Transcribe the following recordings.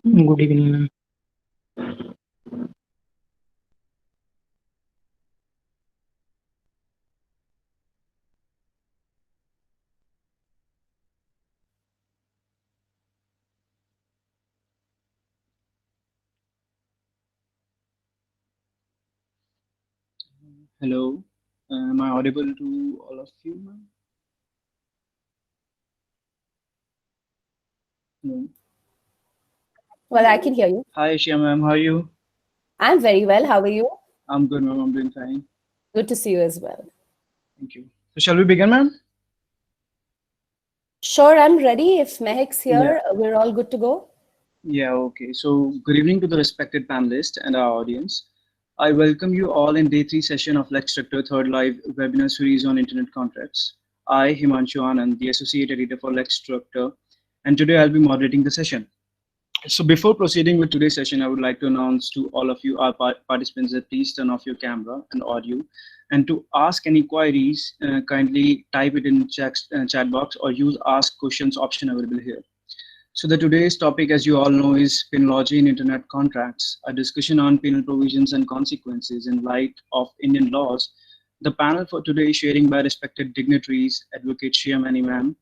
Good evening, ma'am. Hello, am I audible to all of you, ma'am? No. Well, I can hear you. Hi, Shia, ma'am. How are you? I'm very well. How are you? I'm good, ma'am. I'm doing fine. Good to see you as well. Thank you. So, shall we begin, ma'am? Sure, I'm ready. If Mehek's Yeah. here, we're all good to go. Yeah, okay. So, good evening to the respected panelists and our audience. I welcome you all in day three session of Lex Structure third live webinar series on internet contracts. I, Himanshu Anand, the Associate Editor for Lex Structure, and today I'll be moderating the session. So before proceeding with today's session, I would like to announce to all of you, our participants, that please turn off your camera and audio. And to ask any queries, kindly type it in chat box or use ask questions option available here. So the today's topic, as you all know, is penology in internet contracts, a discussion on penal provisions and consequences in light of Indian laws. The panel for today is sharing by respected dignitaries, Advocate Shia Mani ma'am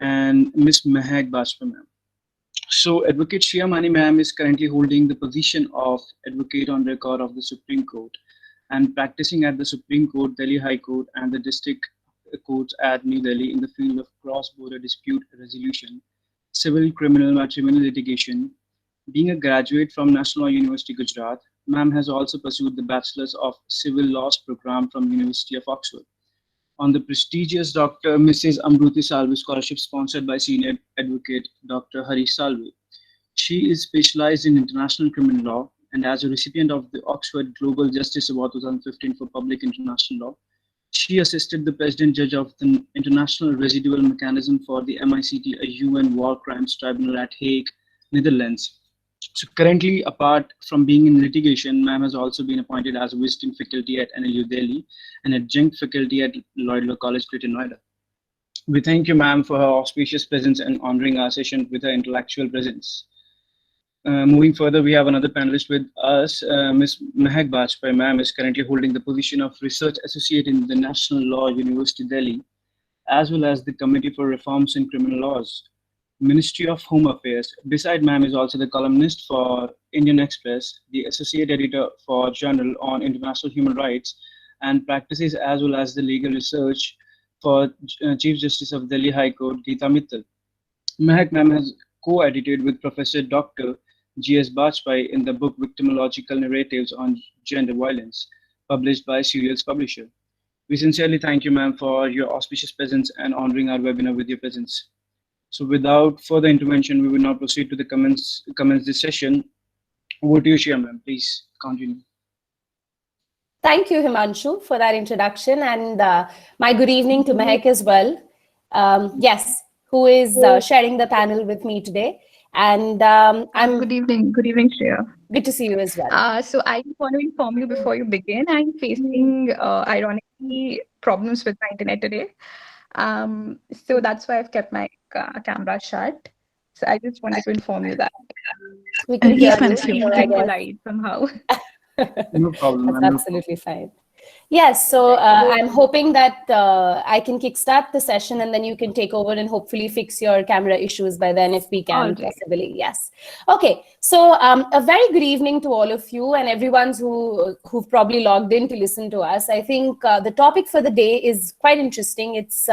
and Ms. Mehak Bajpa ma'am. So, Advocate Shia Mani ma'am is currently holding the position of Advocate on Record of the Supreme Court and practicing at the Supreme Court, Delhi High Court, and the district courts at New Delhi in the field of cross-border dispute resolution, civil, criminal, matrimonial litigation. Being a graduate from National Law University, Gujarat, ma'am has also pursued the Bachelor's of Civil Laws program from University of Oxford on the prestigious Dr. Mrs. Amruti Salve Scholarship sponsored by Senior Advocate Dr. Harish Salve. She is specialized in international criminal law and as a recipient of the Oxford Global Justice Award 2015 for Public International Law. She assisted the President Judge of the International Residual Mechanism for the MICT, a UN War Crimes Tribunal at Hague, Netherlands. So currently, apart from being in litigation, ma'am has also been appointed as a visiting faculty at NLU Delhi and adjunct faculty at Lloyd Law College, Greater Noida. We thank you, ma'am, for her auspicious presence and honoring our session with her intellectual presence. Moving further, we have another panelist with us. Ms. Mehak Bajpai, ma'am, is currently holding the position of Research Associate in the National Law University, Delhi, as well as the Committee for Reforms in Criminal Laws, Ministry of Home Affairs. Beside ma'am is also the columnist for Indian Express, the Associate Editor for Journal on International Human Rights, and practices as well as the legal research for Chief Justice of Delhi High Court, Geeta Mittal. Mehak ma'am has co-edited with Professor Dr. G.S. Bajpai in the book Victimological Narratives on Gender Violence, published by Serials Publisher. We sincerely thank you, ma'am, for your auspicious presence and honoring our webinar with your presence. So without further intervention, we will now proceed to the commence this session. Over to you, Shia, ma'am. Please continue. Thank you, Himanshu, for that introduction, and my good evening to Mehek as well. Yes, who is sharing the panel with me today. And I'm Good evening. Good evening, Shreya. good to see you as well. So I just want to inform you before you begin, I'm facing, ironically, problems with my internet today. So that's why I've kept my camera shut. So I just wanted to inform you that. We can Yeah, hear I'm you, just being I guess. polite somehow. No problem, That's ma'am. No problem. absolutely fine. Yes, so I'm hoping that I can kickstart the session and then you can take over and hopefully fix your camera issues by then if we All can right. possibly. Yes. Okay, so a very good evening to all of you and everyone's who've probably logged in to listen to us. I think the topic for the day is quite interesting. It's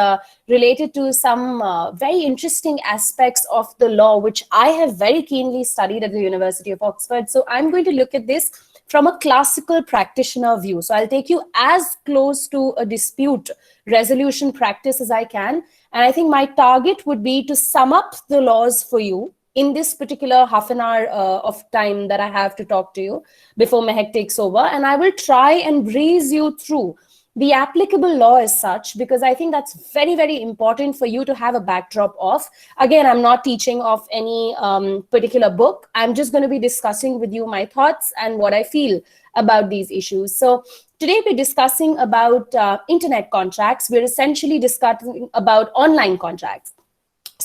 related to some very interesting aspects of the law, which I have very keenly studied at the University of Oxford. So I'm going to look at this from a classical practitioner view. So I'll take you as close to a dispute resolution practice as I can. And I think my target would be to sum up the laws for you in this particular half an hour of time that I have to talk to you before Mehek takes over. And I will try and breeze you through the applicable law as such, because I think that's very, very important for you to have a backdrop of. Again, I'm not teaching of any particular book. I'm just going to be discussing with you my thoughts and what I feel about these issues. So today we're discussing about internet contracts. We're essentially discussing about online contracts.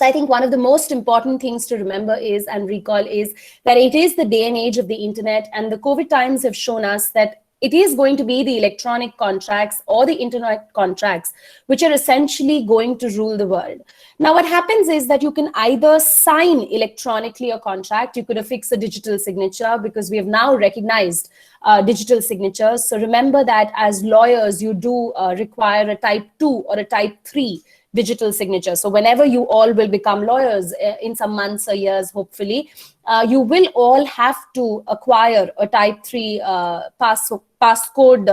So I think one of the most important things to remember is and recall is that it is the day and age of the internet, and the COVID times have shown us that it is going to be the electronic contracts or the internet contracts which are essentially going to rule the world. Now, what happens is that you can either sign electronically a contract, you could affix a digital signature, because we have now recognized digital signatures. So remember that as lawyers, you do require a type 2 or a type 3 digital signature. So whenever you all will become lawyers in some months or years, hopefully, you will all have to acquire a type 3 password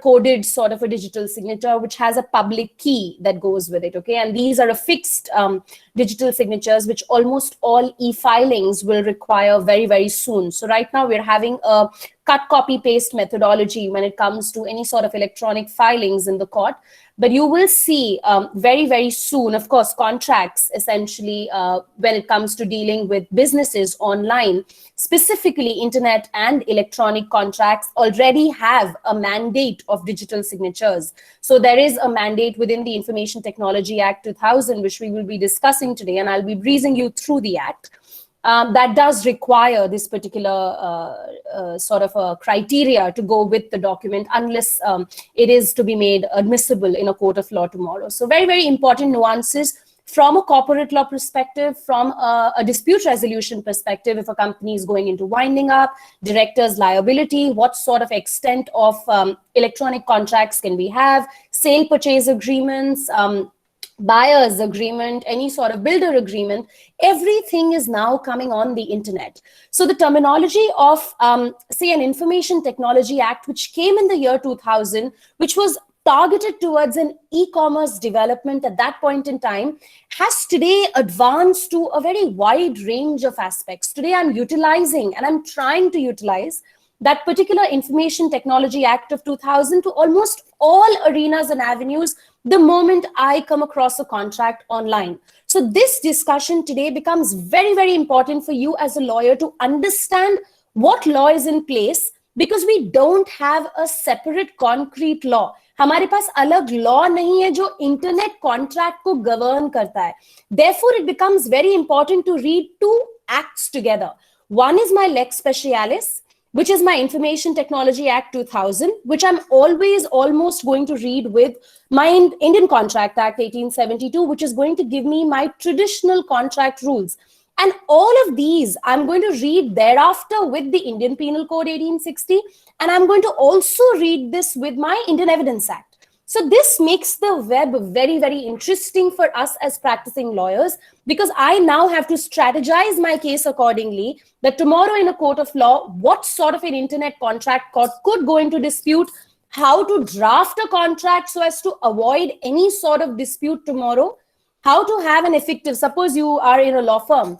coded sort of a digital signature, which has a public key that goes with it. Okay, and these are affixed digital signatures, which almost all e-filings will require very, very soon. So right now we're having a cut, copy, paste methodology when it comes to any sort of electronic filings in the court. But you will see very, very soon, of course, contracts essentially when it comes to dealing with businesses online, specifically internet and electronic contracts already have a mandate of digital signatures. So there is a mandate within the Information Technology Act 2000, which we will be discussing today, and I'll be breezing you through the act. That does require this particular sort of a criteria to go with the document, unless it is to be made admissible in a court of law tomorrow. So very, very important nuances from a corporate law perspective, from a dispute resolution perspective. If a company is going into winding up, directors' liability, what sort of extent of electronic contracts can we have, sale purchase agreements, buyer's agreement, any sort of builder agreement, everything is now coming on the internet. So the terminology of, say, an Information Technology Act, which came in the year 2000, which was targeted towards an e-commerce development at that point in time, has today advanced to a very wide range of aspects. Today I'm utilizing, and I'm trying to utilize, that particular Information Technology Act of 2000 to almost all arenas and avenues the moment I come across a contract online. So this discussion today becomes very, very important for you as a lawyer to understand what law is in place, because we don't have a separate concrete law. हमारे पास अलग law नहीं है जो internet contract को govern करता है. Therefore, it becomes very important to read two acts together. One is my lex specialis, which is my Information Technology Act 2000, which I'm always almost going to read with my Indian Contract Act 1872, which is going to give me my traditional contract rules. And all of these, I'm going to read thereafter with the Indian Penal Code 1860, and I'm going to also read this with my Indian Evidence Act. So this makes the web very, very interesting for us as practicing lawyers, because I now have to strategize my case accordingly, that tomorrow in a court of law, what sort of an internet contract court could go into dispute, how to draft a contract so as to avoid any sort of dispute tomorrow, how to have an effective, suppose you are in a law firm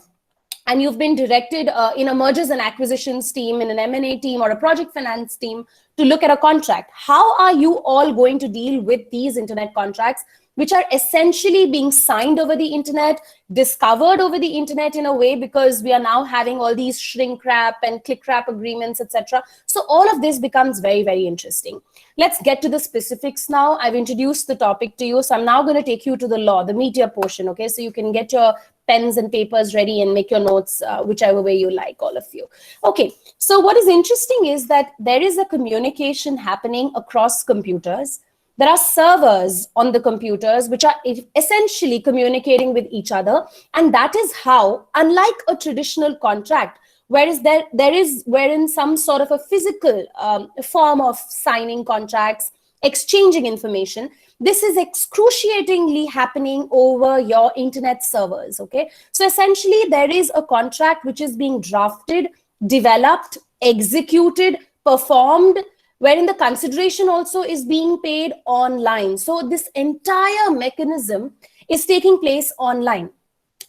and you've been directed in a mergers and acquisitions team, in an M&A team or a project finance team to look at a contract. How are you all going to deal with these internet contracts, which are essentially being signed over the internet, discovered over the internet in a way, because we are now having all these shrink wrap and click wrap agreements, etc. So all of this becomes very, very interesting. Let's get to the specifics now. I've introduced the topic to you, so I'm now going to take you to the law, the meatier portion, okay? So you can get your pens and papers ready and make your notes whichever way you like, all of you. Okay, so what is interesting is that there is a communication happening across computers. There are servers on the computers which are essentially communicating with each other. And that is how, unlike a traditional contract, whereas there is wherein some sort of a physical form of signing contracts, exchanging information, this is excruciatingly happening over your internet servers, okay? So essentially there is a contract which is being drafted, developed, executed, performed, wherein the consideration also is being paid online. So this entire mechanism is taking place online.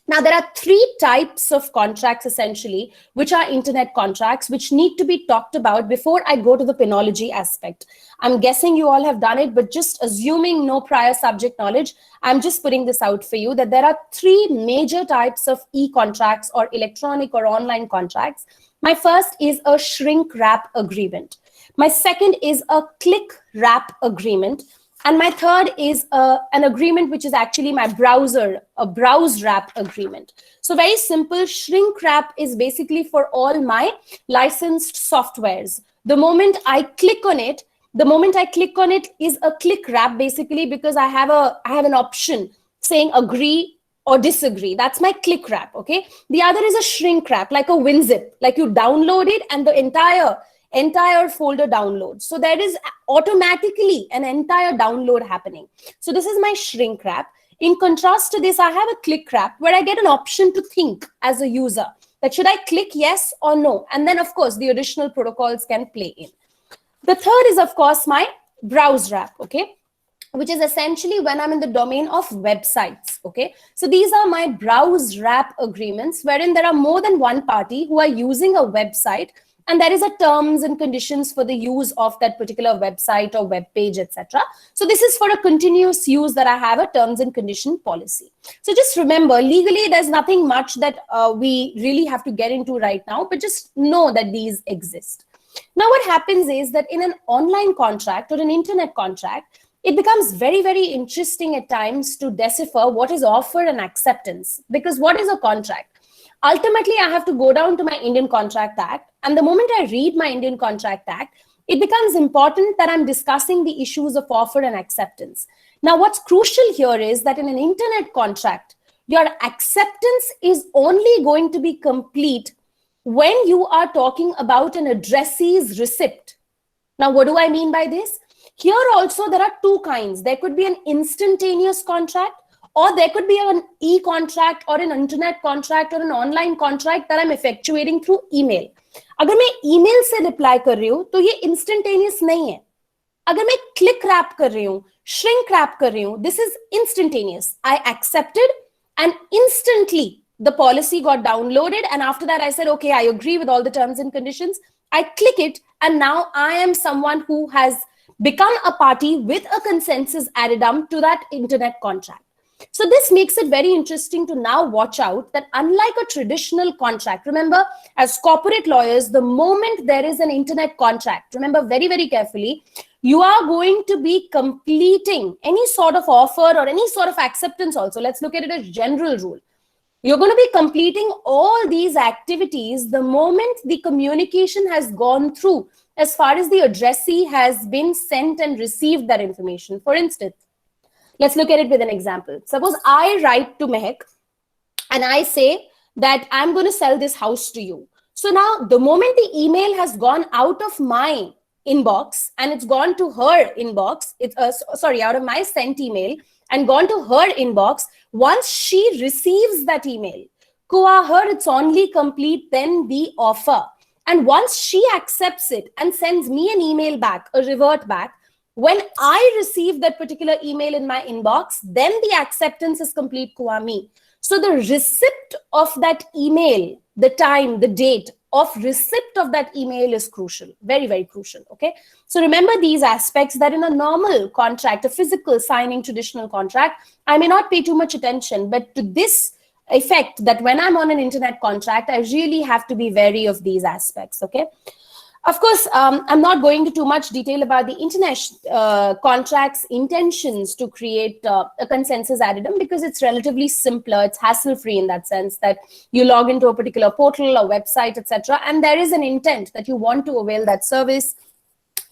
Now, there are three types of contracts essentially, which are internet contracts, which need to be talked about before I go to the penology aspect. I'm guessing you all have done it, but just assuming no prior subject knowledge, I'm just putting this out for you that there are three major types of e-contracts or electronic or online contracts. My first is a shrink wrap agreement. My second is a click wrap agreement. And my third is an agreement which is actually my browser, a browse wrap agreement. So very simple, shrink wrap is basically for all my licensed softwares. The moment I click on it, is a click wrap basically, because I have an option saying agree or disagree. That's my click wrap, okay? The other is a shrink wrap, like a WinZip, like you download it and the entire folder downloads. So there is automatically an entire download happening. So this is my shrink wrap. In contrast to this, I have a click wrap where I get an option to think as a user that should I click yes or no? And then of course the additional protocols can play in. The third is of course my browse wrap, okay? Which is essentially when I'm in the domain of websites, okay? So these are my browse wrap agreements wherein there are more than one party who are using a website, and there is a terms and conditions for the use of that particular website or web page, etc. So this is for a continuous use that I have a terms and condition policy. So just remember, legally, there's nothing much that we really have to get into right now, but just know that these exist. Now, what happens is that in an online contract or an internet contract, it becomes very, very interesting at times to decipher what is offer and acceptance. Because what is a contract? Ultimately, I have to go down to my Indian Contract Act. And the moment I read my Indian Contract Act, it becomes important that I'm discussing the issues of offer and acceptance. Now, what's crucial here is that in an internet contract, your acceptance is only going to be complete when you are talking about an addressee's receipt. Now, what do I mean by this? Here also, there are two kinds. There could be an instantaneous contract, or there could be an e-contract or an internet contract or an online contract that I'm effectuating through email. अगर मैं email से reply कर रही हूँ, तो ये instantaneous नहीं है. अगर मैं click wrap कर रही हूँ, shrink wrap कर रही हूँ, this is instantaneous. I accepted and instantly the policy got downloaded, and after that I said, okay, I agree with all the terms and conditions. I click it, and now I am someone who has become a party with a consensus addendum to that internet contract. So this makes it very interesting to now watch out that unlike a traditional contract, remember, as corporate lawyers, the moment there is an internet contract, remember very, very carefully, you are going to be completing any sort of offer or any sort of acceptance also. Let's look at it as general rule. You're going to be completing all these activities the moment the communication has gone through as far as the addressee has been sent and received that information. For instance, let's look at it with an example. Suppose I write to Mehak and I say that I'm going to sell this house to you. So now the moment the email has gone out of my inbox and it's gone to her inbox, out of my sent email and gone to her inbox, once she receives that email, her, it's only complete then the offer. And once she accepts it and sends me an email back, a revert back, when I receive that particular email in my inbox, then the acceptance is complete me. So the receipt of that email, the time, the date of receipt of that email is crucial, very, very crucial, okay? So remember these aspects that in a normal contract, a physical signing traditional contract, I may not pay too much attention, but to this effect that when I'm on an internet contract, I really have to be wary of these aspects, okay? Of course, I'm not going into too much detail about the internet contracts intentions to create a consensus addendum because it's relatively simpler. It's hassle-free in that sense that you log into a particular portal or website, etc. And there is an intent that you want to avail that service.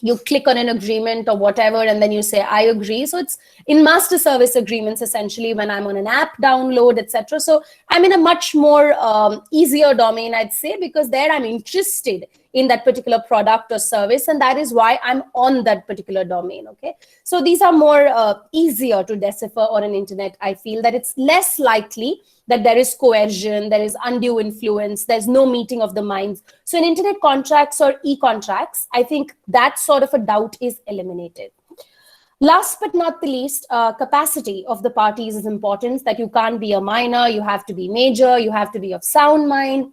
You click on an agreement or whatever, and then you say, I agree. So it's in master service agreements, essentially, when I'm on an app download, etc. So I'm in a much more easier domain, I'd say, because there I'm interested in that particular product or service, and that is why I'm on that particular domain, okay? So these are more easier to decipher on an internet. I feel that it's less likely that there is coercion, there is undue influence, there's no meeting of the minds. So in internet contracts or e-contracts, I think that sort of a doubt is eliminated. Last but not the least, capacity of the parties is important, that you can't be a minor, you have to be major, you have to be of sound mind.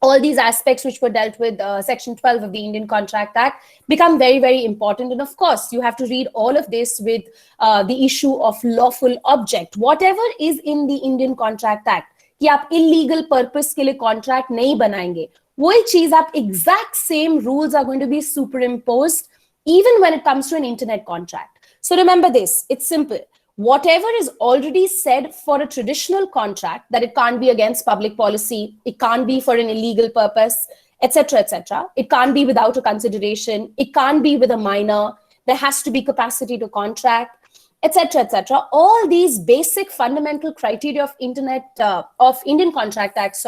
All these aspects which were dealt with Section 12 of the Indian Contract Act become very, very important. And of course, you have to read all of this with the issue of lawful object. Whatever is in the Indian Contract Act, कि आप illegal purpose के लिए contract नहीं बनाएंगे, वही चीज आप exact same rules are going to be superimposed even when it comes to an internet contract. So remember this, it's simple. Whatever is already said for a traditional contract, that it can't be against public policy, it can't be for an illegal purpose, etc., etc. It can't be without a consideration, it can't be with a minor, there has to be capacity to contract, etc., etc. All these basic fundamental criteria of Indian Contract Act,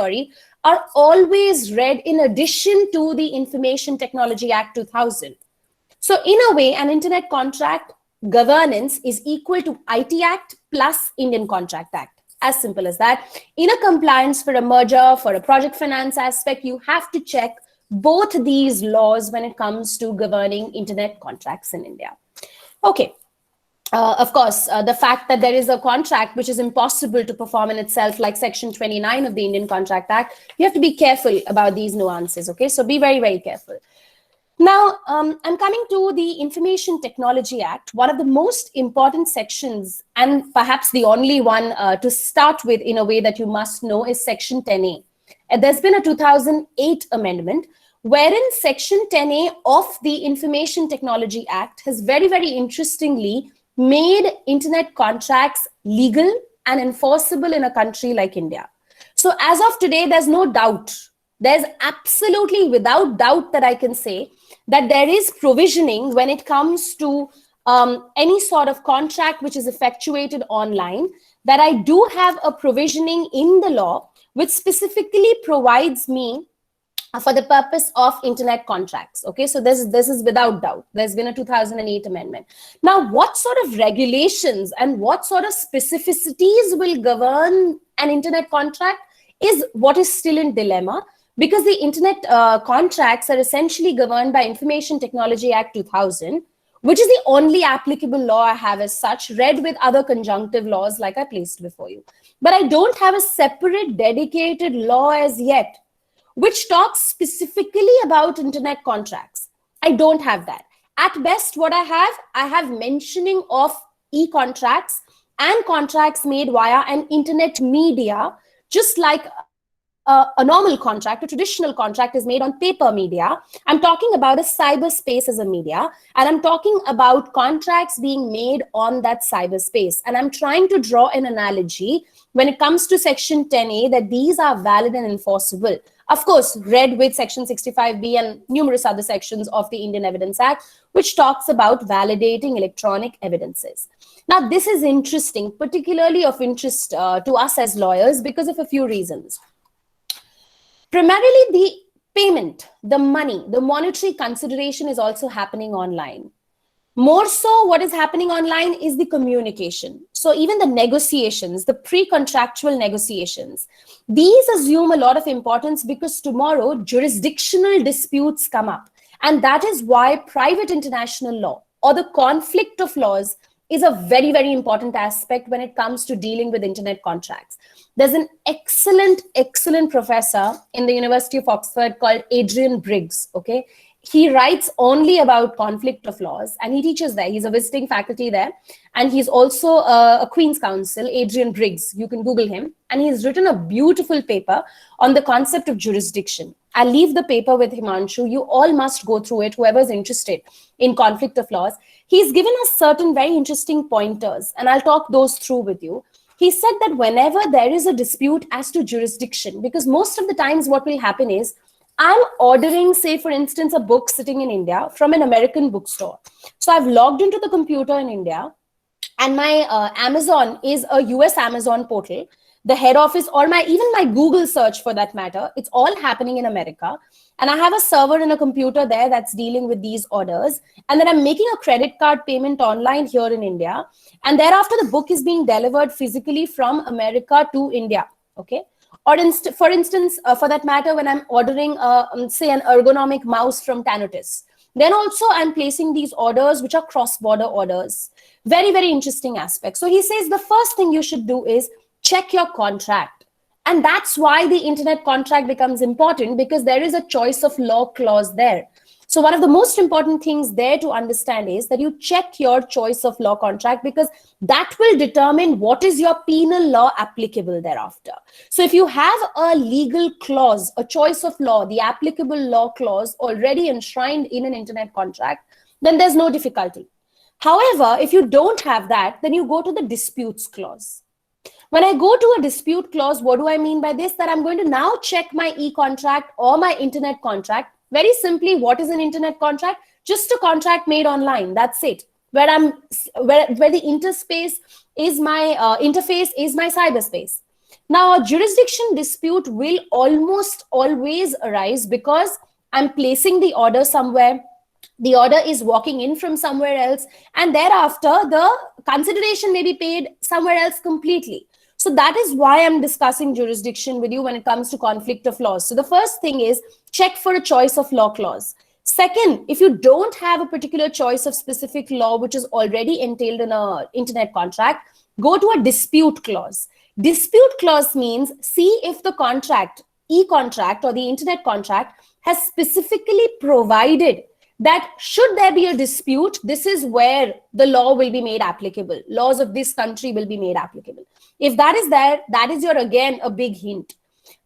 are always read in addition to the Information Technology Act 2000. So in a way, an internet contract governance is equal to IT Act plus Indian Contract Act. As simple as that. In a compliance for a merger, for a project finance aspect, you have to check both these laws when it comes to governing internet contracts in India. Okay. Of course, the fact that there is a contract which is impossible to perform in itself, like Section 29 of the Indian Contract Act, you have to be careful about these nuances, okay? So be very, very careful. Now, I'm coming to the Information Technology Act. One of the most important sections, and perhaps the only one to start with in a way that you must know, is Section 10A. There's been a 2008 amendment wherein Section 10A of the Information Technology Act has very, very interestingly made internet contracts legal and enforceable in a country like India. So as of today, there's no doubt. There's absolutely without doubt that I can say that there is provisioning when it comes to any sort of contract which is effectuated online, that I do have a provisioning in the law which specifically provides me for the purpose of internet contracts. Okay, so this is without doubt. There's been a 2008 amendment. Now, what sort of regulations and what sort of specificities will govern an internet contract is what is still in dilemma, because the internet contracts are essentially governed by Information Technology Act 2000, which is the only applicable law I have as such, read with other conjunctive laws like I placed before you. But I don't have a separate dedicated law as yet, which talks specifically about internet contracts. I don't have that. At best, what I have mentioning of e-contracts and contracts made via an internet media, just like a normal contract, a traditional contract is made on paper media. I'm talking about a cyberspace as a media, and I'm talking about contracts being made on that cyberspace. And I'm trying to draw an analogy when it comes to Section 10A that these are valid and enforceable. Of course, read with Section 65B and numerous other sections of the Indian Evidence Act, which talks about validating electronic evidences. Now, this is interesting, particularly of interest to us as lawyers because of a few reasons. Primarily, the payment, the money, the monetary consideration is also happening online. More so, what is happening online is the communication. So even the negotiations, the pre-contractual negotiations, these assume a lot of importance because tomorrow jurisdictional disputes come up. And that is why private international law or the conflict of laws is a very, very important aspect when it comes to dealing with internet contracts. There's an excellent professor in the University of Oxford called Adrian Briggs, okay? He writes only about conflict of laws and he teaches there. He's a visiting faculty there. And he's also a Queen's Counsel, Adrian Briggs. You can Google him. And he's written a beautiful paper on the concept of jurisdiction. I'll leave the paper with Himanshu. You all must go through it, whoever's interested in conflict of laws. He's given us certain very interesting pointers, and I'll talk those through with you. He said that whenever there is a dispute as to jurisdiction, because most of the times what will happen is, I'm ordering, say, for instance, a book sitting in India from an American bookstore. So I've logged into the computer in India, and my Amazon is a US Amazon portal. The head office or even my Google search for that matter, it's all happening in America. And I have a server and a computer there that's dealing with these orders. And then I'm making a credit card payment online here in India. And thereafter, the book is being delivered physically from America to India. Okay. Or for instance, for that matter, when I'm ordering, say, an ergonomic mouse from Tanutis, then also I'm placing these orders, which are cross-border orders. Very, very interesting aspect. So he says the first thing you should do is check your contract. And that's why the internet contract becomes important, because there is a choice of law clause there. So one of the most important things there to understand is that you check your choice of law contract, because that will determine what is your penal law applicable thereafter. So if you have a legal clause, a choice of law, the applicable law clause already enshrined in an internet contract, then there's no difficulty. However, if you don't have that, then you go to the disputes clause. When I go to a dispute clause, what do I mean by this? That I'm going to now check my e-contract or my internet contract. Very simply, what is an internet contract? Just a contract made online. That's it. Where the interspace is my interface is my cyberspace. Now, a jurisdiction dispute will almost always arise because I'm placing the order somewhere. The order is walking in from somewhere else, and thereafter the consideration may be paid somewhere else completely. So that is why I'm discussing jurisdiction with you when it comes to conflict of laws. So the first thing is check for a choice of law clause. Second, if you don't have a particular choice of specific law which is already entailed in an internet contract, go to a dispute clause. Dispute clause means see if the contract, e-contract or the internet contract has specifically provided that should there be a dispute, this is where the law will be made applicable. Laws of this country will be made applicable. If that is there, that is your, again, a big hint.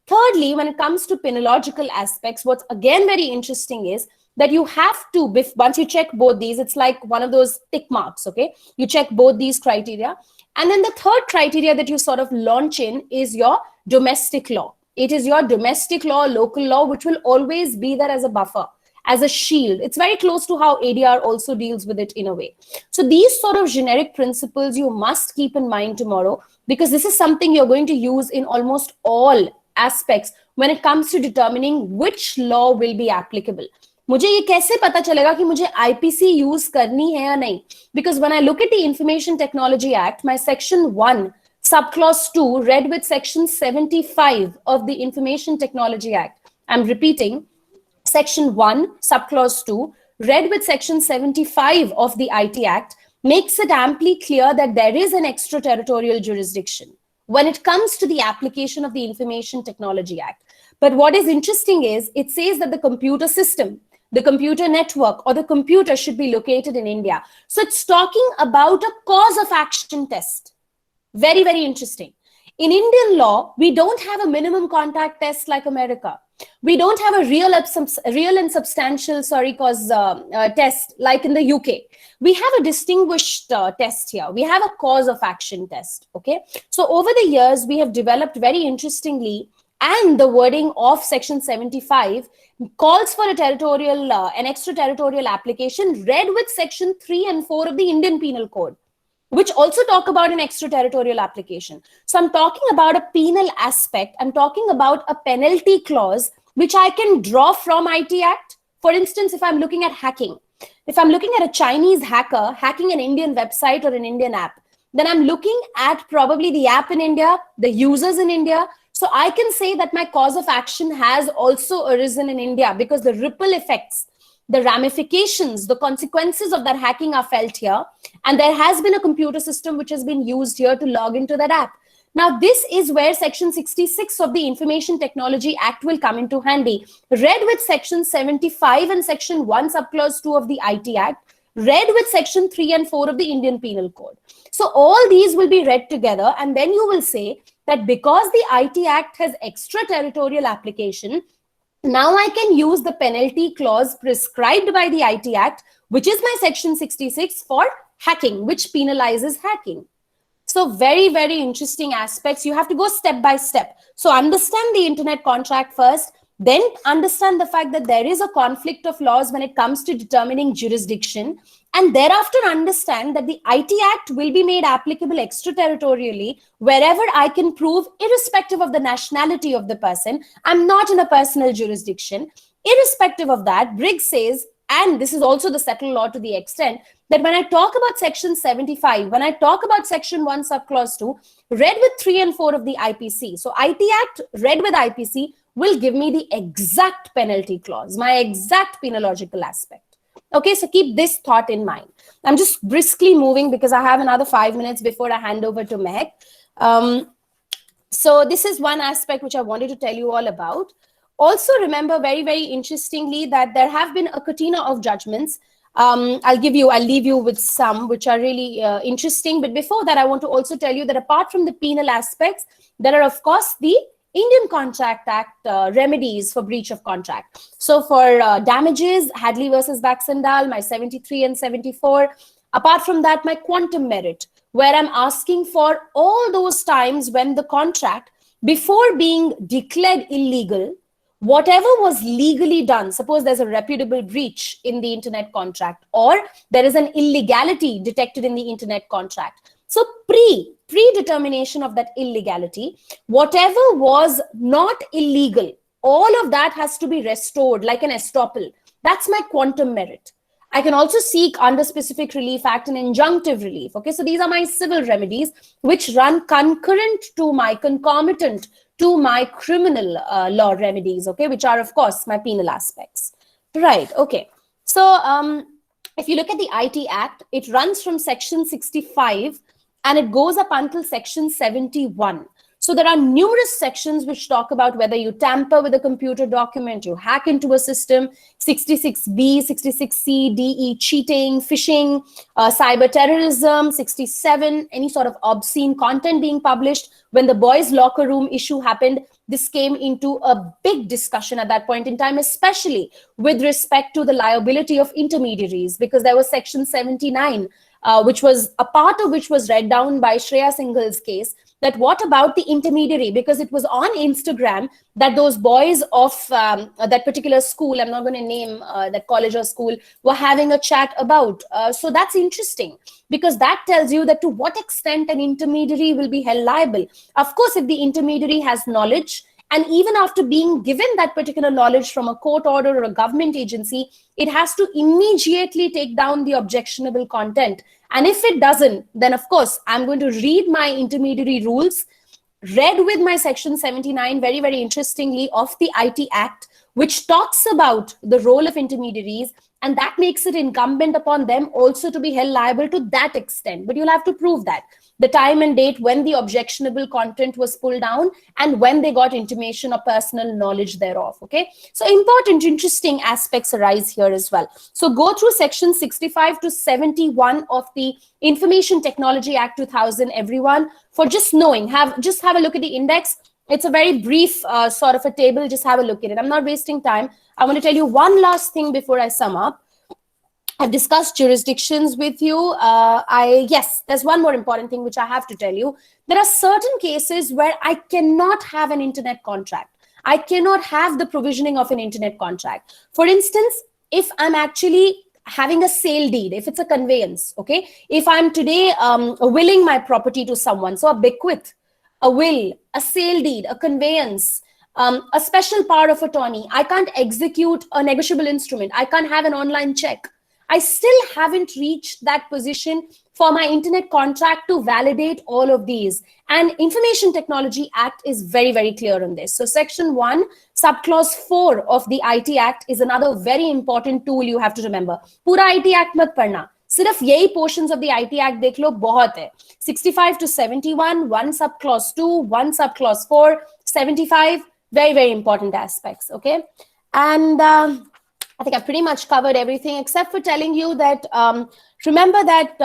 Thirdly, when it comes to penological aspects, what's again very interesting is that you have to, once you check both these, it's like one of those tick marks, okay? You check both these criteria. And then the third criteria that you sort of launch in is your domestic law. It is your domestic law, local law, which will always be there as a buffer, as a shield. It's very close to how ADR also deals with it in a way. So these sort of generic principles you must keep in mind tomorrow, because this is something you're going to use in almost all aspects when it comes to determining which law will be applicable. मुझे ये कैसे पता चलेगा कि मुझे IPC use करनी है या नहीं? Because when I look at the Information Technology Act, my section 1, subclause 2, read with section 75 of the Information Technology Act. I'm repeating, section 1, subclause 2, read with section 75 of the IT Act, makes it amply clear that there is an extraterritorial jurisdiction when it comes to the application of the Information Technology Act. But what is interesting is it says that the computer system, the computer network, or the computer should be located in India. So it's talking about a cause of action test. Very, very interesting. In Indian law, we don't have a minimum contact test like America. We don't have a real and substantial cause test like in the UK. We have a distinguished test here. We have a cause of action test. Okay. So over the years, we have developed very interestingly, and the wording of section 75 calls for a territorial, an extraterritorial application read with section 3 and 4 of the Indian Penal Code, which also talk about an extraterritorial application. So I'm talking about a penal aspect. I'm talking about a penalty clause, which I can draw from IT Act. For instance, if I'm looking at hacking, if I'm looking at a Chinese hacker hacking an Indian website or an Indian app, then I'm looking at probably the app in India, the users in India. So I can say that my cause of action has also arisen in India because the ripple effects, the ramifications, the consequences of that hacking are felt here. And there has been a computer system which has been used here to log into that app. Now, this is where section 66 of the Information Technology Act will come into handy. Read with section 75 and section 1 subclause 2 of the IT Act, read with section 3 and 4 of the Indian Penal Code. So all these will be read together, and then you will say that because the IT Act has extraterritorial application, now I can use the penalty clause prescribed by the IT Act, which is my section 66 for hacking, which penalizes hacking. So very, very interesting aspects. You have to go step by step. So understand the internet contract first, then understand the fact that there is a conflict of laws when it comes to determining jurisdiction, and thereafter understand that the IT Act will be made applicable extraterritorially wherever I can prove, irrespective of the nationality of the person, I'm not in a personal jurisdiction. Irrespective of that, Briggs says, and this is also the settled law to the extent, that when I talk about section 75, when I talk about section 1 subclause 2, read with 3 and 4 of the IPC. So IT Act read with IPC will give me the exact penalty clause, my exact penological aspect. Okay, so keep this thought in mind. I'm just briskly moving because I have another 5 minutes before I hand over to Mehak. So this is one aspect which I wanted to tell you all about. Also remember very, very interestingly that there have been a catena of judgments. I'll leave you with some which are really interesting. But before that, I want to also tell you that apart from the penal aspects, there are, of course, the Indian Contract Act remedies for breach of contract. So for damages, Hadley versus Baxendale, my 73 and 74, Apart from that, my quantum merit, where I'm asking for all those times when the contract, before being declared illegal, whatever was legally done, suppose there's a reputable breach in the internet contract, or there is an illegality detected in the internet contract. So predetermination of that illegality, whatever was not illegal, all of that has to be restored like an estoppel. That's my quantum merit. I can also seek under Specific Relief Act and injunctive relief. Okay, so these are my civil remedies which run concurrent to my, concomitant to my criminal law remedies, okay, which are of course my penal aspects. Right, okay. So if you look at the IT Act, it runs from section 65 and it goes up until section 71. So there are numerous sections which talk about whether you tamper with a computer document, you hack into a system, 66B, 66C, DE, cheating, phishing, cyber terrorism, 67, any sort of obscene content being published. When the boys' locker room issue happened, this came into a big discussion at that point in time, especially with respect to the liability of intermediaries, because there was section 79, which was a part of which was read down by Shreya Singhal's case, that what about the intermediary? Because it was on Instagram that those boys of that particular school, I'm not going to name that college or school, were having a chat about. So that's interesting, because that tells you that to what extent an intermediary will be held liable. Of course, if the intermediary has knowledge, and even after being given that particular knowledge from a court order or a government agency, it has to immediately take down the objectionable content. And if it doesn't, then of course, I'm going to read my intermediary rules, read with my section 79, very, very interestingly, of the IT Act, which talks about the role of intermediaries, and that makes it incumbent upon them also to be held liable to that extent. But you'll have to prove that. The time and date when the objectionable content was pulled down and when they got intimation or personal knowledge thereof, okay? So important, interesting aspects arise here as well. So go through section 65 to 71 of the Information Technology Act 2000, everyone, for just knowing, just have a look at the index. It's a very brief sort of a table, just have a look at it. I'm not wasting time. I want to tell you one last thing before I sum up. I've discussed jurisdictions with you. Yes, there's one more important thing which I have to tell you. There are certain cases where I cannot have an internet contract. I cannot have the provisioning of an internet contract. For instance, if I'm actually having a sale deed, if it's a conveyance, okay? If I'm today willing my property to someone, so a bequest, a will, a sale deed, a conveyance, a special power of attorney, I can't execute a negotiable instrument. I can't have an online check. I still haven't reached that position for my internet contract to validate all of these. And Information Technology Act is very, very clear on this. So Section 1, Subclause 4 of the IT Act is another very important tool you have to remember. Pura IT Act mat padna. सिर्फ यही portions of the IT Act देख लो, बहुत है. 65 to 71, 1 subclause 2, 1 subclause 4, 75, very, very important aspects, okay? And I think I've pretty much covered everything except for telling you that remember that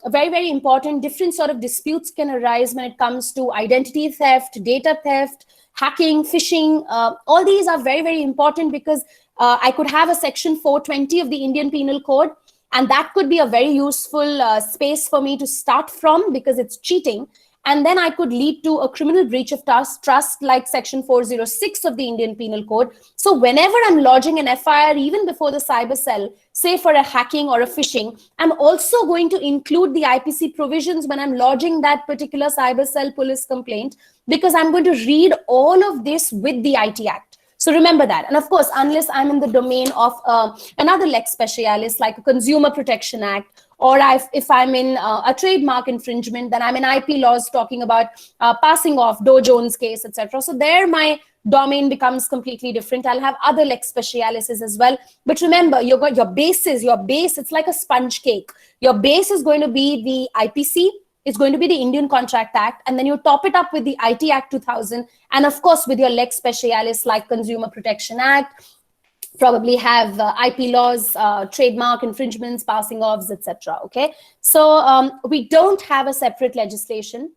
very, very important different sort of disputes can arise when it comes to identity theft, data theft, hacking, phishing. All these are very, very important because I could have a section 420 of the Indian Penal Code, and that could be a very useful space for me to start from because it's cheating. And then I could lead to a criminal breach of trust like section 406 of the Indian Penal Code. So whenever I'm lodging an FIR, even before the cyber cell, say for a hacking or a phishing, I'm also going to include the IPC provisions when I'm lodging that particular cyber cell police complaint, because I'm going to read all of this with the IT Act. So remember that. And of course, unless I'm in the domain of another lex specialis like a Consumer Protection Act, or if I'm in a trademark infringement, then I'm in IP laws talking about passing off Dow Jones case, etc. So there my domain becomes completely different. I'll have other lex specialises as well. But remember, you've got your base, it's like a sponge cake. Your base is going to be the IPC, it's going to be the Indian Contract Act, and then you top it up with the IT Act 2000, and of course with your lex specialis like Consumer Protection Act, probably have IP laws, trademark infringements, passing offs, etc. Okay, so we don't have a separate legislation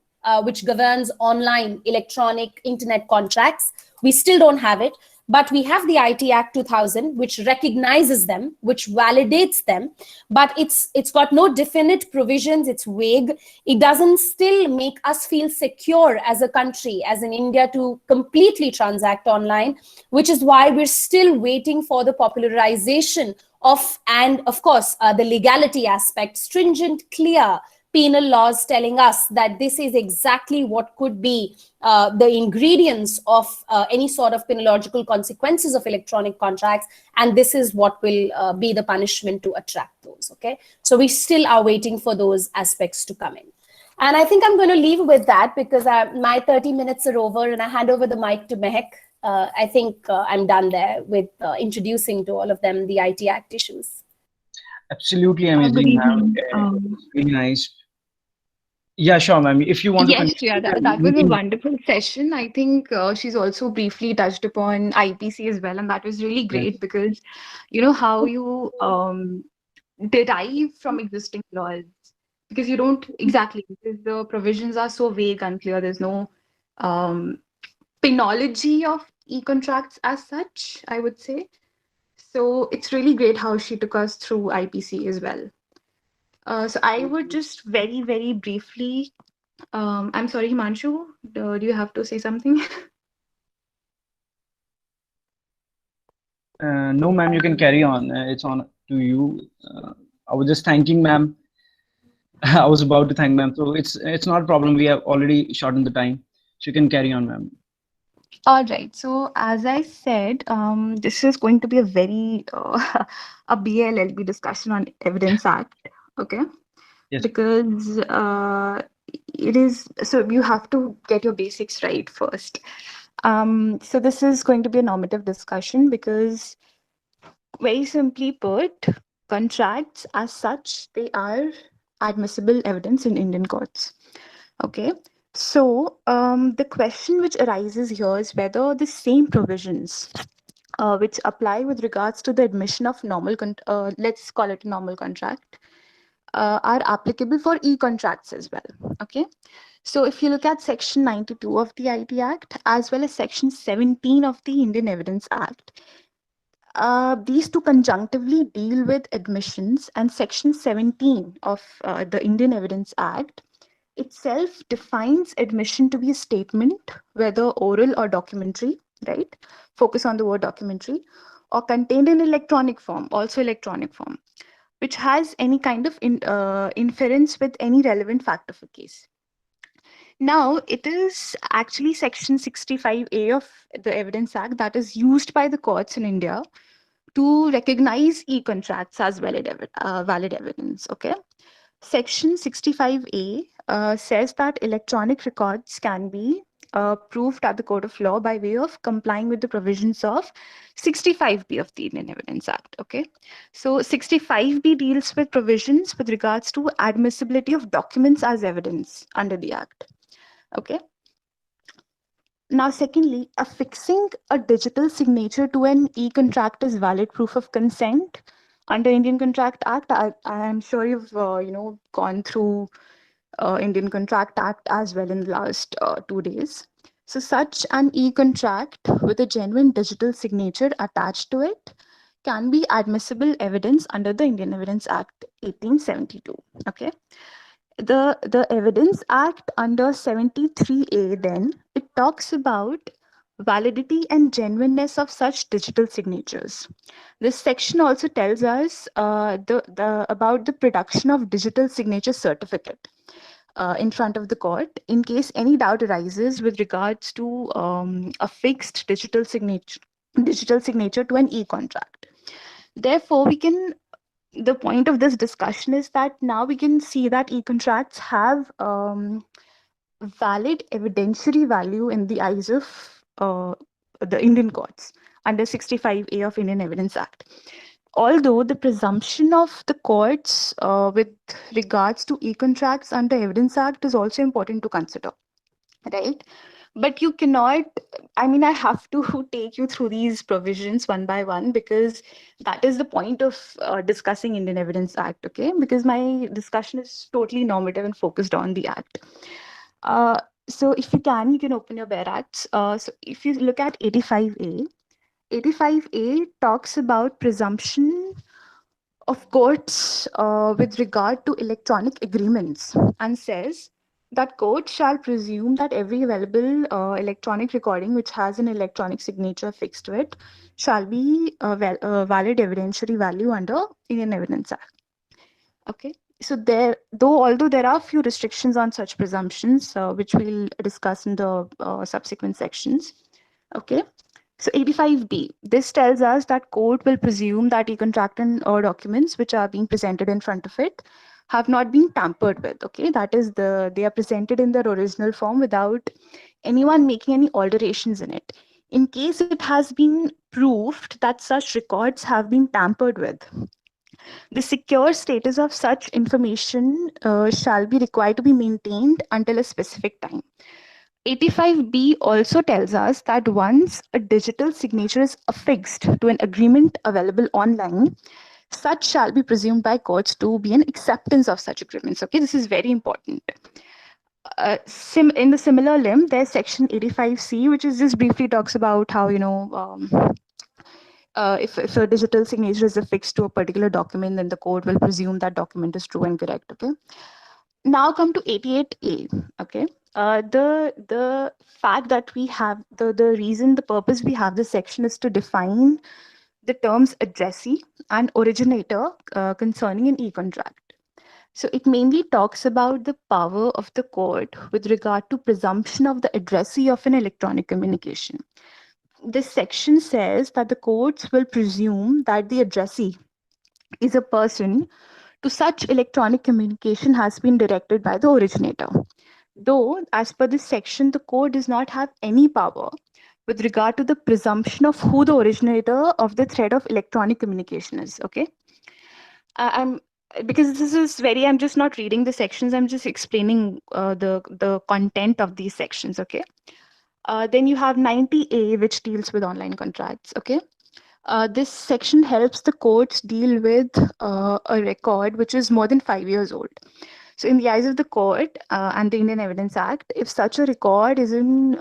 which governs online electronic internet contracts. We still don't have it. But we have the IT Act 2000, which recognizes them, which validates them, but it's got no definite provisions. It's vague. It doesn't still make us feel secure as a country, as in India, to completely transact online, which is why we're still waiting for the popularization of, and of course, the legality aspect, stringent, clear penal laws telling us that this is exactly what could be the ingredients of any sort of penological consequences of electronic contracts, and this is what will be the punishment to attract those. Okay, so we still are waiting for those aspects to come in. And I think I'm going to leave with that, because my 30 minutes are over, and I hand over the mic to Mehak. I think I'm done there with introducing to all of them the IT Act issues. Absolutely Good amazing, ma'am. evening. Really nice. Yeah, sure, ma'am. If you want to Yes, continue, yeah, that was a wonderful session. I think she's also briefly touched upon IPC as well, and that was really great because you know how you derive from existing laws, because you don't exactly, because the provisions are so vague, unclear. There's no penology of e-contracts as such, I would say. So it's really great how she took us through IPC as well. So I would just very, very briefly. I'm sorry, Himanshu, do you have to say something? No, ma'am, you can carry on. It's on to you. I was just thanking ma'am. I was about to thank ma'am, so it's not a problem. We have already shortened the time, so you can carry on, ma'am. All right. So as I said, this is going to be a very a BLLB discussion on Evidence Act. Okay. Yes. Because it is, so you have to get your basics right first. So this is going to be a normative discussion because, very simply put, contracts as such, they are admissible evidence in Indian courts. Okay. So the question which arises here is whether the same provisions which apply with regards to the admission of normal, let's call it a normal contract, are applicable for e-contracts as well. Okay. So if you look at Section 92 of the IT Act as well as Section 17 of the Indian Evidence Act, these two conjunctively deal with admissions, and Section 17 of the Indian Evidence Act itself defines admission to be a statement, whether oral or documentary, right? Focus on the word documentary, or contained in electronic form, also electronic form, which has any kind of inference with any relevant fact of a case. Now, it is actually Section 65A of the Evidence Act that is used by the courts in India to recognize e-contracts as valid evidence. Okay. Section 65A says that electronic records can be proved at the court of law by way of complying with the provisions of 65B of the Indian Evidence Act. Okay, so 65B deals with provisions with regards to admissibility of documents as evidence under the Act. Okay. Now, secondly, affixing a digital signature to an e-contract is valid proof of consent under Indian Contract Act. I am sure you've gone through Indian Contract Act as well in the last 2 days. So such an e-contract with a genuine digital signature attached to it can be admissible evidence under the Indian Evidence Act 1872. Okay. The Evidence Act under 73A, then it talks about validity and genuineness of such digital signatures. This section also tells us about the production of digital signature certificate in front of the court in case any doubt arises with regards to a fixed digital signature to an e-contract. Therefore, the point of this discussion is that now we can see that e-contracts have valid evidentiary value in the eyes of the Indian courts under 65A of Indian Evidence Act. Although the presumption of the courts with regards to e-contracts under Evidence Act is also important to consider, right? But you cannot, I mean, I have to take you through these provisions one by one because that is the point of discussing Indian Evidence Act, okay? Because my discussion is totally normative and focused on the Act. So if you can open your Bare Acts. So if you look at 85A, 85A talks about presumption of courts with regard to electronic agreements and says that court shall presume that every available electronic recording which has an electronic signature fixed to it shall be a valid evidentiary value under Indian Evidence Act. Okay. So although there are few restrictions on such presumptions, which we'll discuss in the subsequent sections. Okay. So 85B, this tells us that court will presume that e-contract and or documents which are being presented in front of it have not been tampered with. Okay, that is they are presented in their original form without anyone making any alterations in it. In case it has been proved that such records have been tampered with, the secure status of such information shall be required to be maintained until a specific time. 85B also tells us that once a digital signature is affixed to an agreement available online, such shall be presumed by courts to be an acceptance of such agreements. Okay, this is very important. In the similar limb, there's section 85C, which is just briefly talks about how, if a digital signature is affixed to a particular document, then the court will presume that document is true and correct. Okay. Now come to 88A. Okay. The fact that we have the purpose we have this section is to define the terms addressee and originator concerning an e-contract. So it mainly talks about the power of the court with regard to presumption of the addressee of an electronic communication. This section says that the courts will presume that the addressee is a person to such electronic communication has been directed by the originator. Though, as per this section, the court does not have any power with regard to the presumption of who the originator of the thread of electronic communication is. Okay. Because this is I'm just not reading the sections, I'm just explaining the content of these sections. Okay. Then you have 90A, which deals with online contracts. Okay. This section helps the courts deal with a record which is more than 5 years old. So in the eyes of the court and the Indian Evidence Act, if such a record is in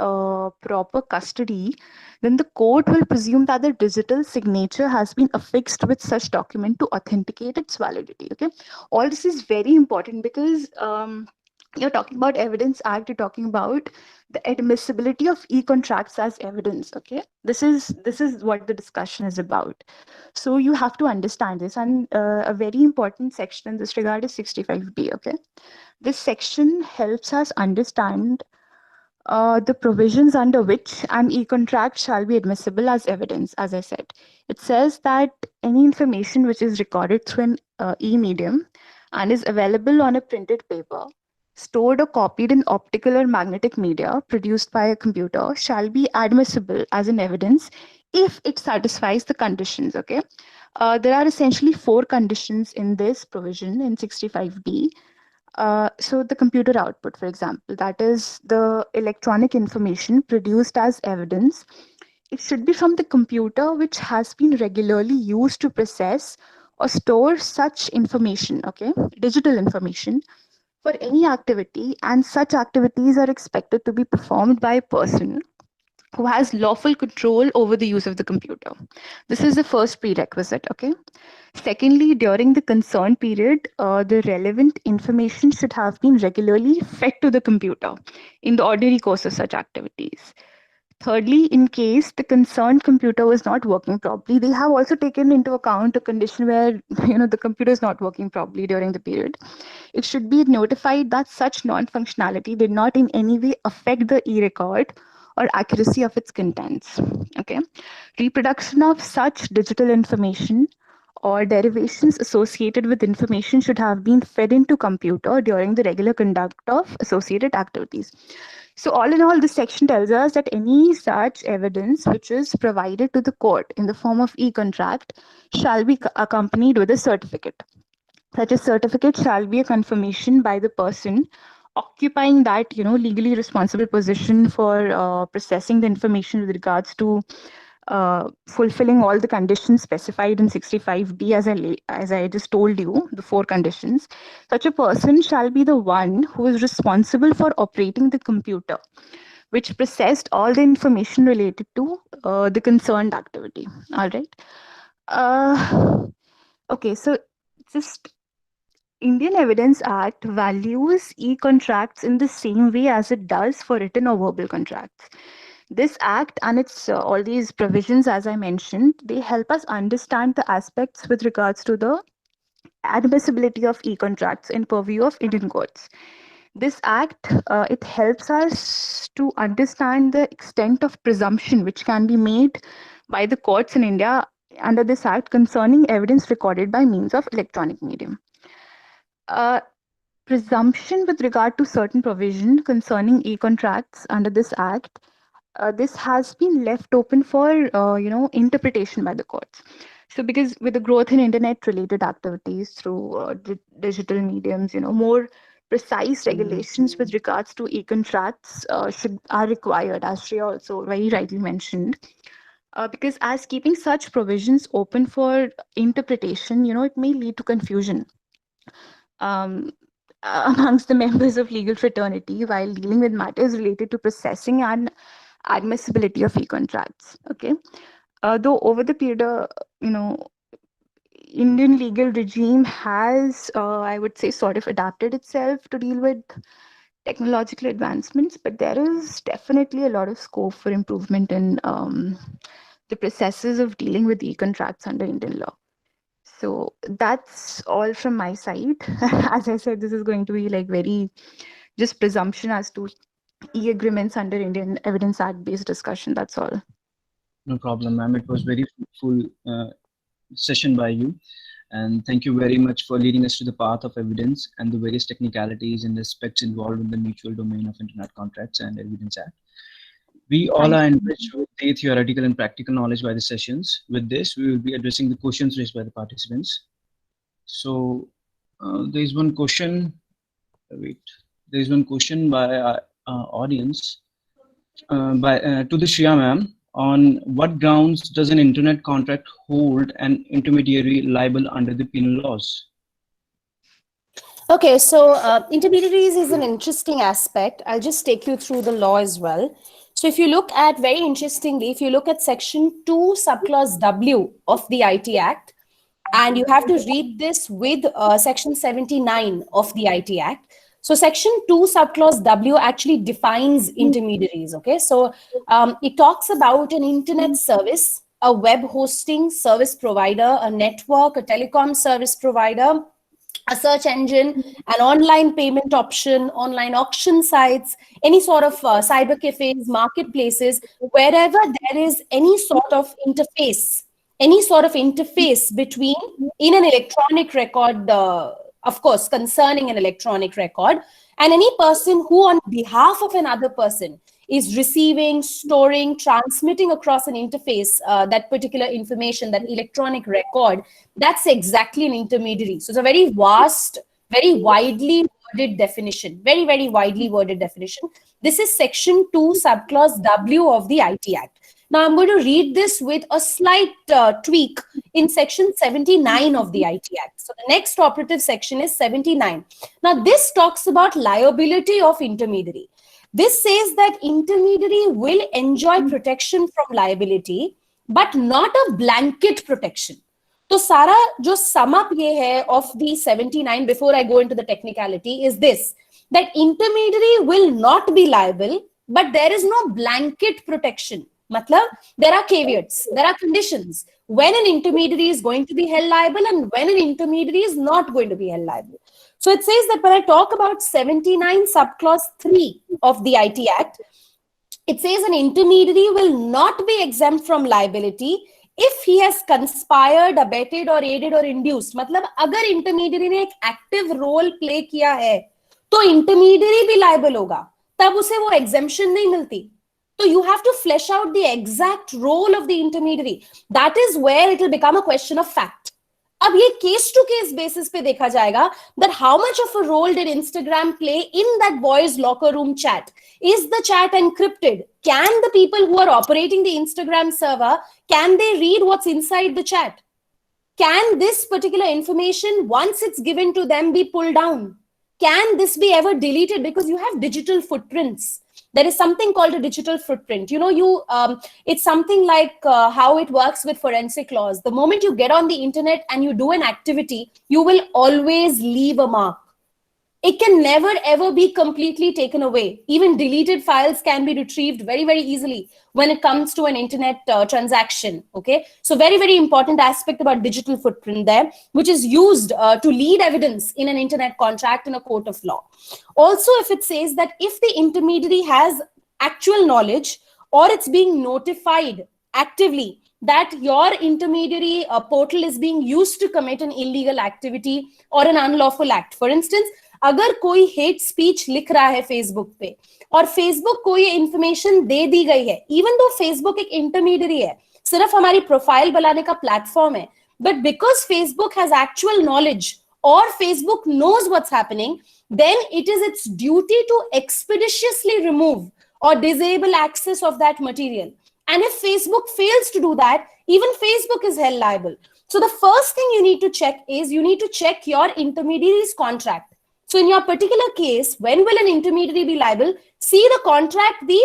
proper custody, then the court will presume that the digital signature has been affixed with such document to authenticate its validity. Okay, all this is very important because you're talking about Evidence Act, you're talking about the admissibility of e-contracts as evidence. Okay, this is what the discussion is about. So you have to understand this, and a very important section in this regard is 65B. Okay, this section helps us understand the provisions under which an e-contract shall be admissible as evidence. As I said, it says that any information which is recorded through an e-medium and is available on a printed paper, stored or copied in optical or magnetic media produced by a computer shall be admissible as an evidence if it satisfies the conditions. Okay, there are essentially 4 conditions in this provision in 65B. So the computer output, for example, that is the electronic information produced as evidence. It should be from the computer which has been regularly used to process or store such information. Okay, digital information for any activity, and such activities are expected to be performed by a person who has lawful control over the use of the computer. This is the first prerequisite. Okay. Secondly, during the concerned period, the relevant information should have been regularly fed to the computer in the ordinary course of such activities. Thirdly, in case the concerned computer was not working properly, they have also taken into account a condition where the computer is not working properly during the period. It should be notified that such non-functionality did not in any way affect the e-record or accuracy of its contents. Okay, reproduction of such digital information or derivations associated with information should have been fed into computer during the regular conduct of associated activities. So all in all, this section tells us that any such evidence which is provided to the court in the form of e-contract shall be accompanied with a certificate. Such a certificate shall be a confirmation by the person occupying that legally responsible position for processing the information with regards to fulfilling all the conditions specified in 65B, as I just told you, the 4 conditions. Such a person shall be the one who is responsible for operating the computer which processed all the information related to the concerned activity. All right. Okay, so just Indian Evidence Act values e-contracts in the same way as it does for written or verbal contracts. This act and its all these provisions, as I mentioned, they help us understand the aspects with regards to the admissibility of e-contracts in purview of Indian courts. This act it helps us to understand the extent of presumption which can be made by the courts in India under this act concerning evidence recorded by means of electronic medium. Presumption with regard to certain provision concerning e-contracts under this act, this has been left open for interpretation by the courts. So because with the growth in internet related activities through digital mediums, more precise regulations with regards to e-contracts are required, as Shreya also very rightly mentioned. Because as keeping such provisions open for interpretation, it may lead to confusion amongst the members of legal fraternity while dealing with matters related to processing and admissibility of e-contracts. Okay, though over the period, Indian legal regime has, I would say, sort of adapted itself to deal with technological advancements, but there is definitely a lot of scope for improvement in the processes of dealing with e-contracts under Indian law. So that's all from my side. As I said, this is going to be like very just presumption as to e-agreements under Indian Evidence Act based discussion. That's all. No problem, ma'am. It was very fruitful session by you. And thank you very much for leading us to the path of evidence and the various technicalities and aspects involved in the mutual domain of Internet Contracts and Evidence Act. We all are enriched with the theoretical and practical knowledge by the sessions. With this, we will be addressing the questions raised by the participants. So there is one question. Wait, there is one question by our audience to the Shreya ma'am. On what grounds does an internet contract hold an intermediary liable under the penal laws? Okay, so intermediaries is an interesting aspect. I'll just take you through the law as well. So if you look at, very interestingly, if you look at section 2 subclause W of the IT Act, and you have to read this with section 79 of the IT Act. So section 2 subclause W actually defines intermediaries, okay? So it talks about an internet service, a web hosting service provider, a network, a telecom service provider, a search engine, an online payment option, online auction sites, any sort of cyber cafes, marketplaces, wherever there is any sort of interface between, in an electronic record, of course, concerning an electronic record, and any person who on behalf of another person is receiving, storing, transmitting across an interface that particular information, that electronic record, that's exactly an intermediary. So it's a very vast, very widely worded definition, very, very widely worded definition. This is section 2 subclause W of the IT Act. Now I'm going to read this with a slight tweak in section 79 of the IT Act. So the next operative section is 79. Now this talks about liability of intermediary. This says that intermediary will enjoy protection from liability, but not a blanket protection. So Sara, jo sum up ye hai of the 79, before I go into the technicality, is this, that intermediary will not be liable, but there is no blanket protection. Matlab, there are caveats, there are conditions when an intermediary is going to be held liable and when an intermediary is not going to be held liable. So it says that when I talk about 79 subclause 3 of the IT Act, it says an intermediary will not be exempt from liability if he has conspired, abetted or aided or induced. मतलब अगर intermediary ने एक active role play किया है, तो intermediary भी liable होगा, तब उसे वो exemption नहीं मिलती. So you have to flesh out the exact role of the intermediary. That is where it will become a question of fact. अब ये case to case basis पे देखा जाएगा that how much of a role did Instagram play in that boys' locker room chat? Is the chat encrypted? Can the people who are operating the Instagram server, can they read what's inside the chat? Can this particular information, once it's given to them, be pulled down? Can this be ever deleted? Because you have digital footprints. There is something called a digital footprint. It's something like how it works with forensic laws. The moment you get on the internet and you do an activity, you will always leave a mark. It can never ever be completely taken away. Even deleted files can be retrieved very, very easily when it comes to an internet transaction. Okay, so very, very important aspect about digital footprint there, which is used to lead evidence in an internet contract in a court of law. Also, if it says that if the intermediary has actual knowledge or it's being notified actively that your intermediary portal is being used to commit an illegal activity or an unlawful act. For instance, अगर कोई hate speech लिख रहा है Facebook पे और Facebook को ये information दे दी गई है, इवन दो फेसबुक एक इंटरमीडियरी है, सिर्फ हमारी प्रोफाइल बनाने का प्लेटफॉर्म है, but because Facebook has actual knowledge और Facebook knows what's happening, then it is its duty to expeditiously remove or disable access of that material. And if Facebook fails to do that, even Facebook is held liable. So the first thing you need to check is you need to check your intermediary's contract. So in your particular case, when will an intermediary be liable? See the contract the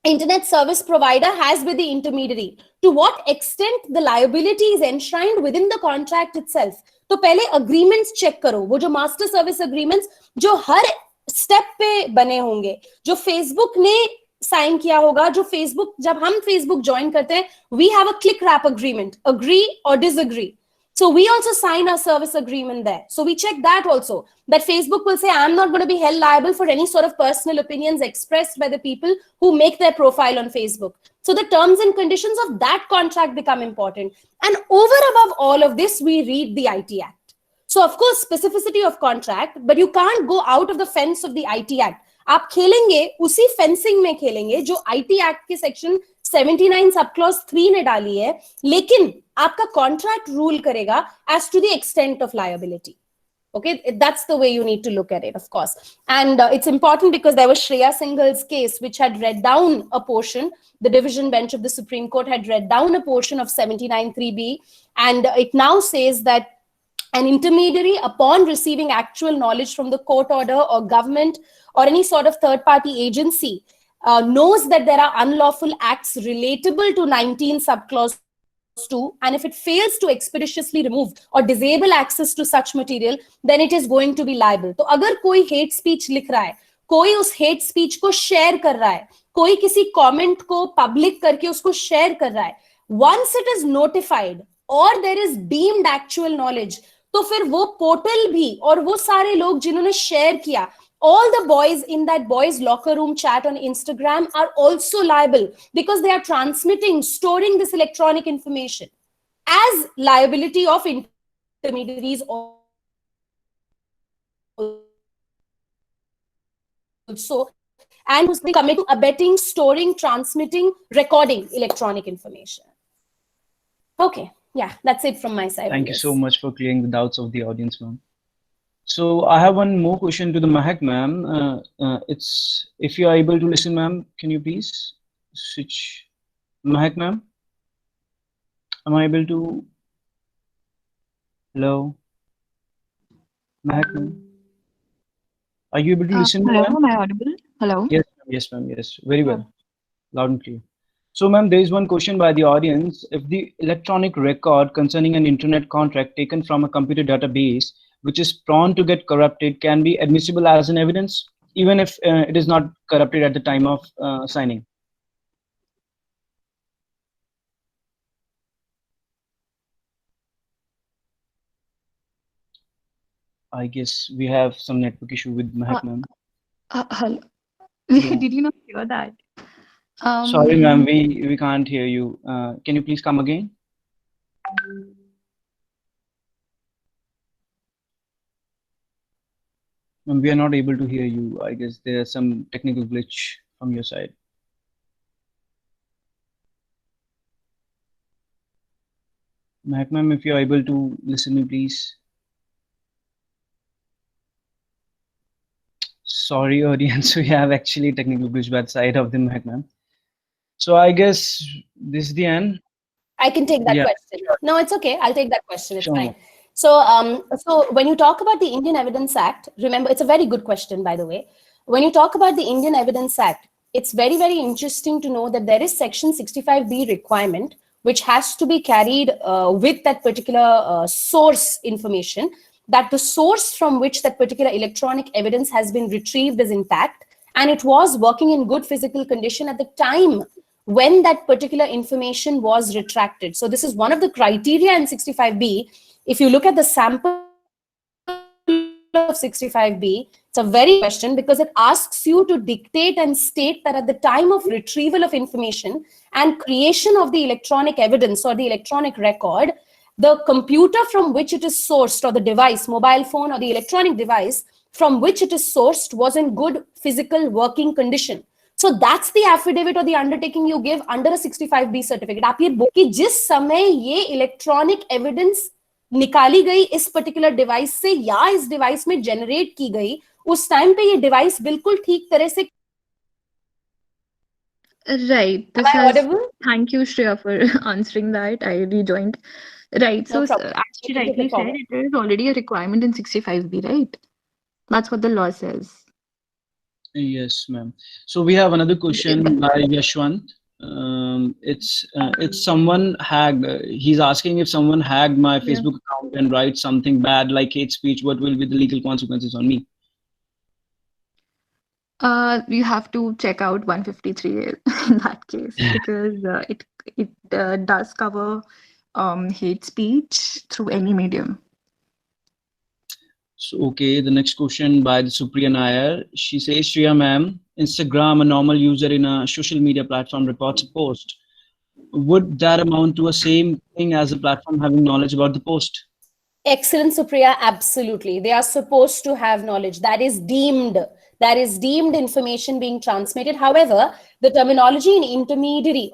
internet service provider has with the intermediary. To what extent the liability is enshrined within the contract itself. तो पहले agreements check करो, वो जो master service agreements जो हर step पे बने होंगे, जो Facebook ने साइन किया होगा, जो Facebook, जब हम Facebook join करते हैं, we have a click wrap agreement, agree or disagree. So we also sign a service agreement there. So we check that also, that Facebook will say, I'm not going to be held liable for any sort of personal opinions expressed by the people who make their profile on Facebook. So the terms and conditions of that contract become important. And over above all of this, we read the IT Act. So of course, specificity of contract, but you can't go out of the fence of the IT Act. आप खेलेंगे उसी fencing में खेलेंगे जो IT Act के section 79 sub clause 3 ने डाली है, लेकिन आपका कॉन्ट्रैक्ट रूल करेगा as to the extent of liability. Okay, that's the way you need to look at it, of course. And it's important because there was Shreya Singh's case, which had read down a portion. The division bench of the Supreme Court had read down a portion of 79(3)(b, and it now says that an intermediary, upon receiving actual knowledge from the court order or government or any sort of third-party agency, knows that there are unlawful acts relatable to 19 subclause 2, and if it fails to expeditiously remove or disable access to such material, then it is going to be liable. तो अगर कोई hate speech लिख रहा है, कोई उस hate speech को share कर रहा है, कोई किसी comment को public करके उसको share कर रहा है, once it is notified or there is deemed actual knowledge, तो फिर वो portal भी और वो सारे लोग जिन्होंने share किया, all the boys in that boys locker room chat on Instagram are also liable because they are transmitting, storing this electronic information as liability of intermediaries also, and who's committing, abetting, storing, transmitting, recording electronic information. Okay, yeah, that's it from my side. Thank you so much for clearing the doubts of the audience, ma'am. So I have one more question to the Mahak ma'am. It's if you are able to listen, ma'am, can you please switch? Mahak ma'am, am I able to? Hello, Mahak ma'am, are you able to listen? Hello, am I audible? Hello. Yes, ma'am. Yes, very well, loud and clear. So, ma'am, there is one question by the audience. If the electronic record concerning an internet contract taken from a computer database, which is prone to get corrupted, can be admissible as an evidence, even if it is not corrupted at the time of signing? I guess we have some network issue with Mahak ma'am. Hello. Yeah. Did you not hear that? Sorry, ma'am, we can't hear you. Can you please come again? Ma'am, we are not able to hear you. I guess there's some technical glitch from your side. Mahak ma'am, if you are able to listen me, please. Sorry, audience, we have actually technical glitch by the side of the Mahak ma'am. So I guess this is the end. I can take that Yeah. question. No, it's okay. I'll take that question. It's Sure. fine. So when you talk about the Indian Evidence Act, remember, it's a very good question, by the way. When you talk about the Indian Evidence Act, it's very, very interesting to know that there is section 65B requirement, which has to be carried with that particular source information, that the source from which that particular electronic evidence has been retrieved is intact, and it was working in good physical condition at the time when that particular information was retracted. So this is one of the criteria in 65B. If you look at the sample of 65B, it's a very question, because it asks you to dictate and state that at the time of retrieval of information and creation of the electronic evidence or the electronic record, the computer from which it is sourced, or the device, mobile phone or the electronic device from which it is sourced, was in good physical working condition. So that's the affidavit or the undertaking you give under a 65B certificate. आप ये बोल कि जिस समय ये electronic evidence निकाली गई इस पर्टिकुलर डिवाइस से या इस डिवाइस में जनरेट की गई, उस टाइम पे ये डिवाइस बिल्कुल ठीक तरह से Right. Am I audible? Thank you, Shreya, for answering that. I rejoined. Right. No So, problem. as she Take it rightly said, forward. it is already a requirement in 65B, right? That's what the law says. Yes, ma'am. So we have another question by Yashwant. It's someone hacked. He's asking, if someone hacked my Facebook account and writes something bad like hate speech, what will be the legal consequences on me? You have to check out 153 in that case, because it does cover hate speech through any medium. So, okay, the next question by the Supriya Nair. She says, Shreya ma'am, Instagram, a normal user in a social media platform, reports a post. Would that amount to a same thing as a platform having knowledge about the post? Excellent, Supriya. Absolutely. They are supposed to have knowledge. That is deemed information being transmitted. However, the terminology in intermediary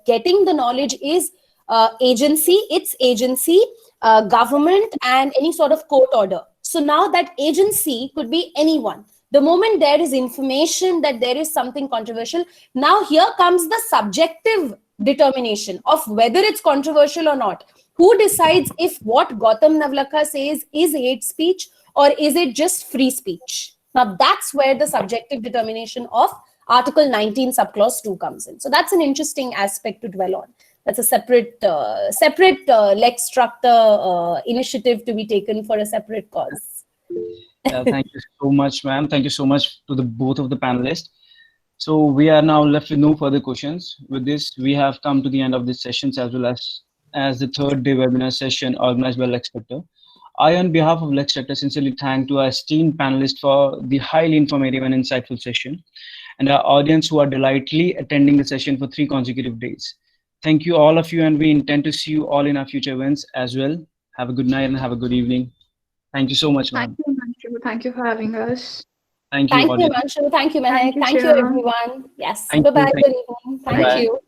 getting the knowledge is agency, government, and any sort of court order. So now that agency could be anyone. The moment there is information that there is something controversial, now here comes the subjective determination of whether it's controversial or not. Who decides if what Gautam Navlakha says is hate speech or is it just free speech? Now that's where the subjective determination of Article 19 subclause 2 comes in. So that's an interesting aspect to dwell on. That's a separate Lex Structor initiative to be taken for a separate cause. Thank you so much, ma'am. Thank you so much to the both of the panelists. So we are now left with no further questions. With this, we have come to the end of this session, as well as the third day webinar session organized by LexStructor. I, on behalf of LexStructor, sincerely thank to our esteemed panelists for the highly informative and insightful session, and our audience who are delightfully attending the session for 3 consecutive days. Thank you, all of you, and we intend to see you all in our future events as well. Have a good night and have a good evening. Thank you so much, ma'am. Thank you, Himanshu. Thank you for having us. Thank you, Thank you, audience. Himanshu. Thank you, Mehak. Thank you, Thank you, Shreya. everyone. Yes. Thank you. Bye-bye. Thank Good evening. Thank Bye-bye. you.